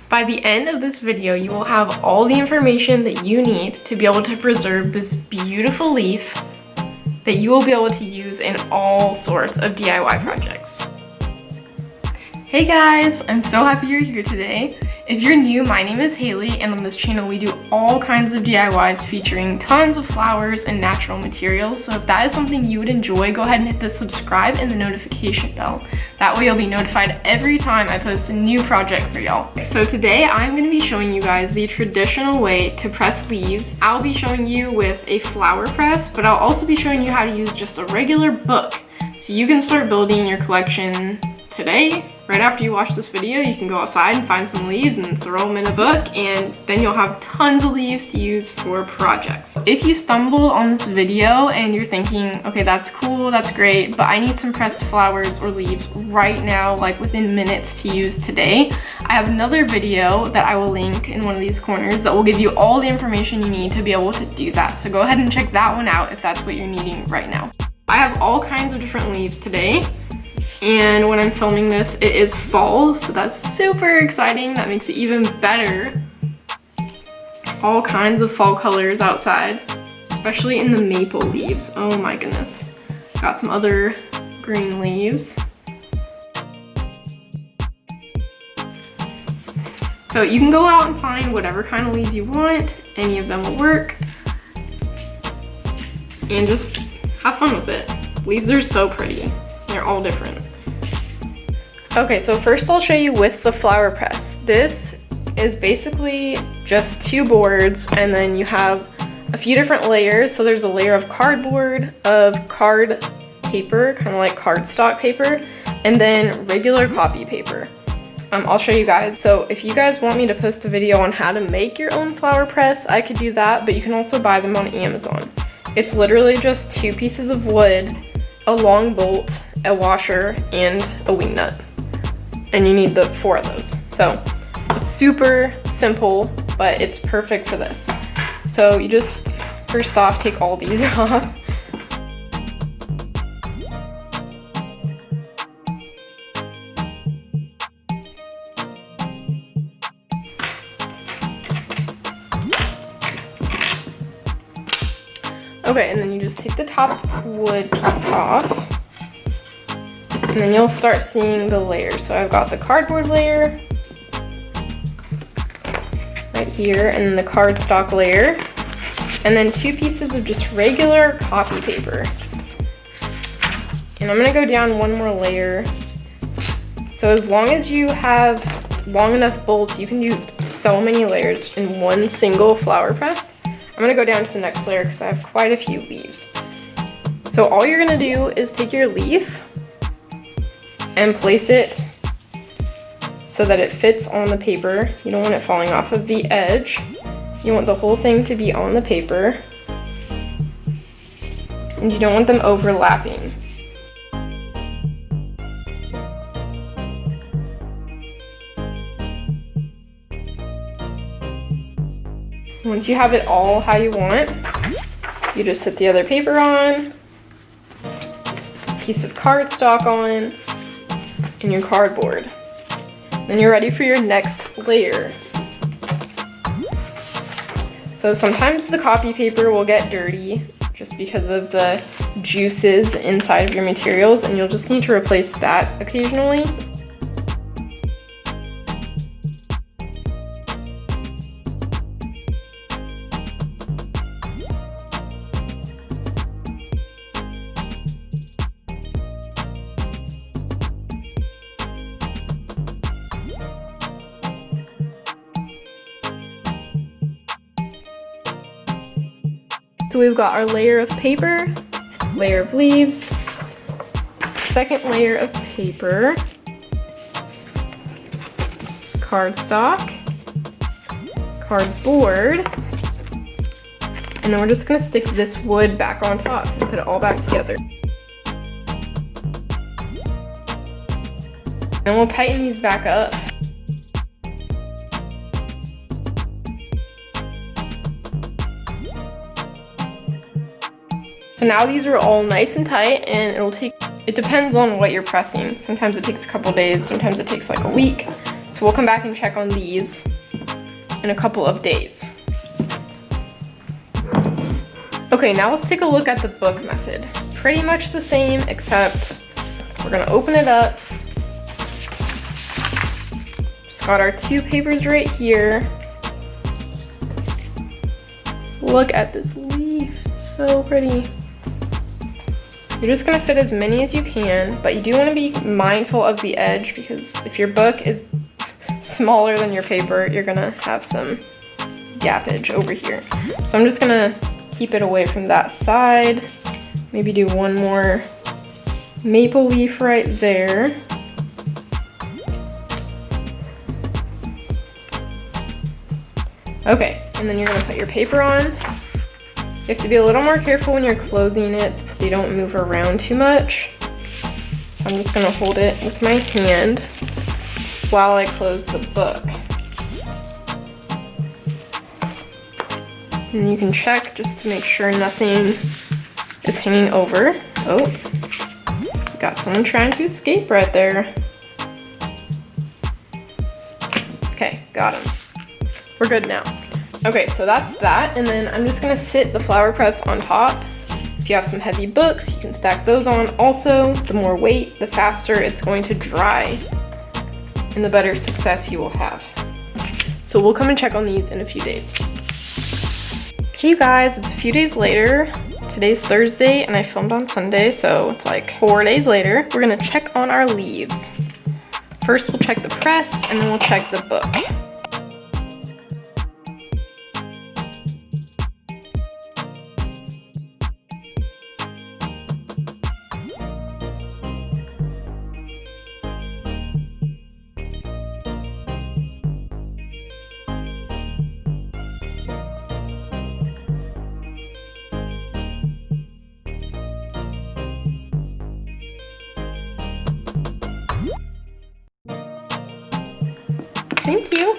By the end of this video, you will have all the information that you need to be able to preserve this beautiful leaf that you will be able to use in all sorts of DIY projects. Hey guys, I'm so happy you're here today. If you're new, my name is Haley, and on this channel we do all kinds of DIYs featuring tons of flowers and natural materials. So if that is something you would enjoy, go ahead and hit the subscribe and the notification bell. That way you'll be notified every time I post a new project for y'all. So today I'm going to be showing you guys the traditional way to press leaves. I'll be showing you with a flower press, but I'll also be showing you how to use just a regular book. So you can start building your collection today. Right after you watch this video, you can go outside and find some leaves and throw them in a book, and then you'll have tons of leaves to use for projects. If you stumble on this video and you're thinking, okay, that's cool, that's great, but I need some pressed flowers or leaves right now, like within minutes to use today, I have another video that I will link in one of these corners that will give you all the information you need to be able to do that. So go ahead and check that one out if that's what you're needing right now. I have all kinds of different leaves today. And when I'm filming this, it is fall, so that's super exciting. That makes it even better. All kinds of fall colors outside, especially in the maple leaves. Oh my goodness. Got some other green leaves. So you can go out and find whatever kind of leaves you want. Any of them will work. And just have fun with it. Leaves are so pretty. They're all different. Okay, so first I'll show you with the flower press. This is basically just two boards, and then you have a few different layers. So there's a layer of cardboard, of card paper, kind of like cardstock paper, and then regular copy paper. I'll show you guys. So if you guys want me to post a video on how to make your own flower press, I could do that, but you can also buy them on Amazon. It's literally just two pieces of wood, a long bolt, a washer, and a wing nut. And you need the 4 of those. So it's super simple, but it's perfect for this. So you just, first off, take all these off. Okay, and then you just take the top wood piece off. And then you'll start seeing the layers. So I've got the cardboard layer right here, and then the cardstock layer, and then 2 pieces of just regular copy paper. And I'm gonna go down one more layer. So as long as you have long enough bolts, you can do so many layers in one single flower press. I'm gonna go down to the next layer because I have quite a few leaves. So all you're gonna do is take your leaf and place it so that it fits on the paper. You don't want it falling off of the edge. You want the whole thing to be on the paper. And you don't want them overlapping. Once you have it all how you want, you just set the other paper on, piece of cardstock on, and your cardboard. Then you're ready for your next layer. So sometimes the copy paper will get dirty just because of the juices inside of your materials, and you'll just need to replace that occasionally. So we've got our layer of paper, layer of leaves, second layer of paper, cardstock, cardboard, and then we're just gonna stick this wood back on top and put it all back together. And we'll tighten these back up. So now these are all nice and tight, and it depends on what you're pressing. Sometimes it takes a couple days, sometimes it takes like a week. So So we'll come back and check on these in a couple of days. Okay, now let's take a look at the book method. Pretty much the same, except we're gonna open it up. Just got our 2 papers right here. Look at this leaf, it's so pretty. You're just gonna fit as many as you can, but you do wanna be mindful of the edge because if your book is smaller than your paper, you're gonna have some gappage over here. So I'm just gonna keep it away from that side. Maybe do one more maple leaf right there. Okay, and then you're gonna put your paper on. You have to be a little more careful when you're closing it. They don't move around too much. So I'm just gonna hold it with my hand while I close the book. And you can check just to make sure nothing is hanging over. Oh, got someone trying to escape right there. Okay, got him. We're good now. Okay, so that's that. And then I'm just gonna sit the flower press on top. If you have some heavy books, you can stack those on. Also, the more weight, the faster it's going to dry and the better success you will have. So we'll come and check on these in a few days. Hey you guys, it's a few days later. Today's Thursday and I filmed on Sunday, so it's like 4 days later. We're gonna check on our leaves. First we'll check the press and then we'll check the book. Thank you.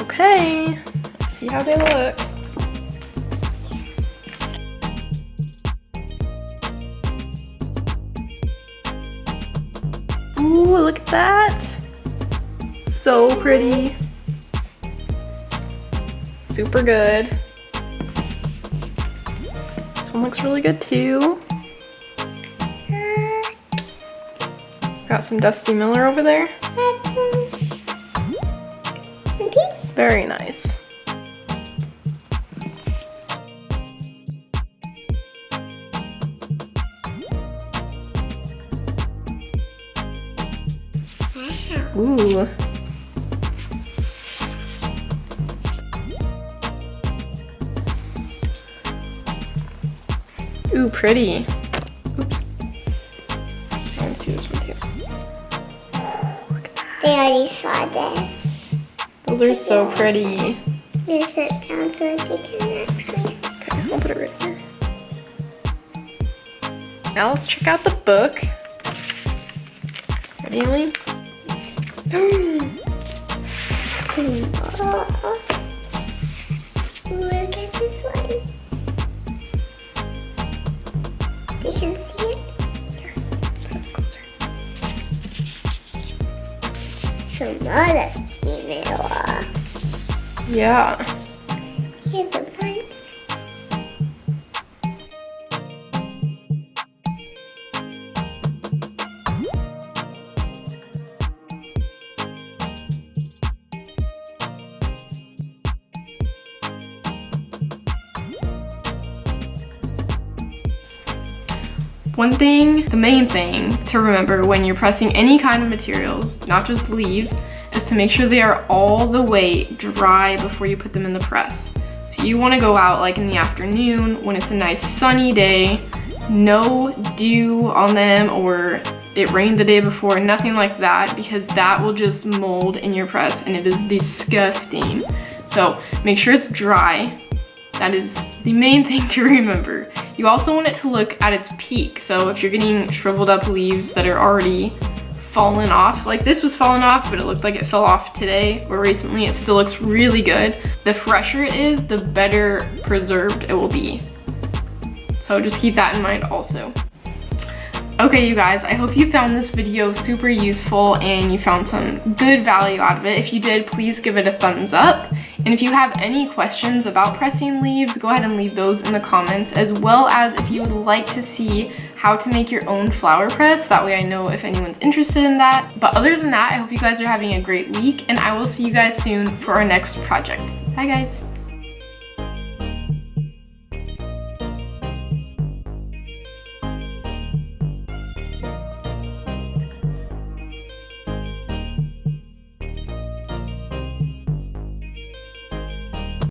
Okay, let's see how they look. Ooh, look at that. So pretty. Super good. This one looks really good too. Got some Dusty Miller over there. Very nice. Ooh. Ooh, pretty. Oops. I want to see this one too. They already saw this. Those are so pretty. Move it down so they can actually. Okay, I'll put it right here. Now let's check out the book. Ready, Emily? Look at this one. You can see it. Put it closer. So now that's female. Yeah. Here's a bunch. One thing, the main thing to remember when you're pressing any kind of materials, not just leaves, is to make sure they are all the way dry before you put them in the press. So you want to go out like in the afternoon when it's a nice sunny day, no dew on them or it rained the day before, nothing like that, because that will just mold in your press and it is disgusting. So make sure it's dry. That is the main thing to remember. You also want it to look at its peak. So if you're getting shriveled up leaves that are already fallen off. Like this was fallen off, but it looked like it fell off today or recently. It still looks really good. The fresher it is, the better preserved it will be. So just keep that in mind also. Okay, you guys, I hope you found this video super useful and you found some good value out of it. If you did, please give it a thumbs up. And if you have any questions about pressing leaves, go ahead and leave those in the comments, as well as if you would like to see how to make your own flower press. That way I know if anyone's interested in that. But other than that, I hope you guys are having a great week, and I will see you guys soon for our next project. Bye, guys.